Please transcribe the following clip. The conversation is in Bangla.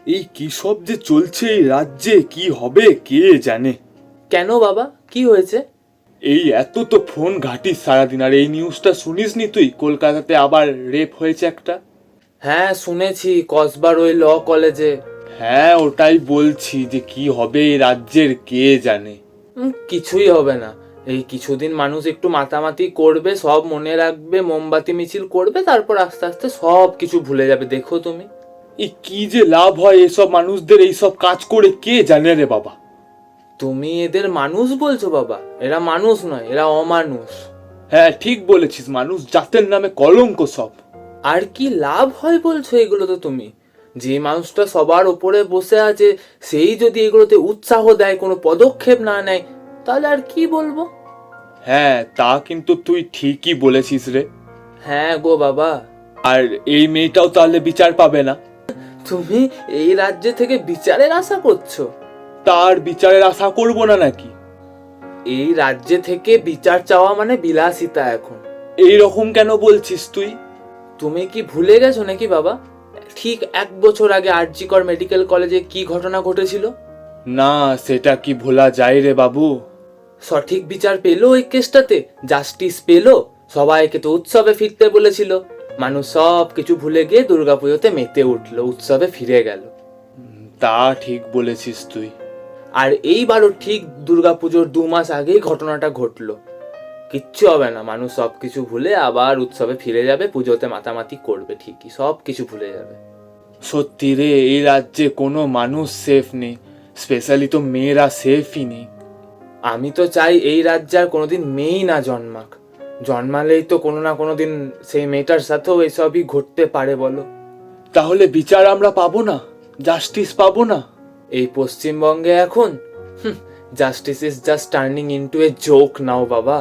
এই কি সব যে চলছে এই রাজ্যে, কি হবে কে জানে। কেন বাবা, কি হয়েছে? এই এত তো ফোন ঘাটিস সারাদিন, আর এই নিউজটা শুনিসনি তুই? কলকাতাতে আবার রেপ হয়েছে একটা। হ্যাঁ শুনেছি, কসবার ওই ল কলেজে। হ্যাঁ ওটাই বলছি যে কি হবে এই রাজ্যের কে জানে। কিছুই হবে না। এই কিছুদিন মানুষ একটু মাতামাতি করবে, সব মনে রাখবে, মোমবাতি মিছিল করবে, তারপর আস্তে আস্তে সব কিছু ভুলে যাবে, দেখো তুমি। এই কি যে লাভ হয় এসব মানুষদের এইসব কাজ করে, কে জানে রে বাবা। তুমি এদের মানুষ বলছো বাবা? এরা মানুষ নয়, এরা অমানুষ। হ্যাঁ ঠিক বলেছিস, মানুষ জাতের নামে কলঙ্ক সব। আর কি লাভ হয় বলছো এগুলোতে তুমি? যে মানুষটা সবার ওপরে বসে আছে, সেই যদি এগুলোতে উৎসাহ দেয়, কোনো পদক্ষেপ না নেয়, তাহলে আর কি বলবো। হ্যাঁ তা কিন্তু তুই ঠিকই বলেছিস রে। হ্যাঁ গো বাবা। আর এই মেয়েটাও তাহলে বিচার পাবে না? তুমি এই রাজ্য থেকে বিচারের আশা করছো? তার বিচারের আশা করব না নাকি? এই রাজ্য থেকে বিচার চাওয়া মানে বিলাসিতা এখন। এই রকম কেন বলছিস তুই? তুমি কি ভুলে গেছো নাকি বাবা? ঠিক 1 বছর আগে আরজিকর মেডিকেল কলেজে কি ঘটনা ঘটেছিল? না সেটা কি ভোলা যায় রে বাবু? সঠিক বিচার পেলো ওই কেসটাতে, জাস্টিস পেলো। সবাইকে তো উৎসবে ফিরতে বলেছিল, মানুষ সব কিছু ভুলে গিয়ে দুর্গাপুজোতে মেতে উঠলো, উৎসবে ফিরে গেল। তা ঠিক বলেছিস তুই। আর এইবারও ঠিক দুর্গাপুজোর 2 মাস আগেই ঘটনাটা ঘটলো। কিচ্ছু হবে না, মানুষ সব কিছু ভুলে আবার উৎসবে ফিরে যাবে, পুজোতে মাতামাতি করবে, ঠিকই সব কিছু ভুলে যাবে। সত্যি রে, এই রাজ্যে কোনো মানুষ সেফ নেই, স্পেশালি তো মেয়েরা সেফই নেই। আমি তো চাই এই রাজ্যে আর কোনোদিন মেয়েই না জন্মাক। জন্মালেই তো কোনো না কোনো দিন সেই মেয়েটার সাথেও এসবই ঘটতে পারে, বলো। তাহলে বিচার আমরা পাবো না? জাস্টিস পাবো না? এই পশ্চিমবঙ্গে এখন justice is just turning into a joke now বাবা।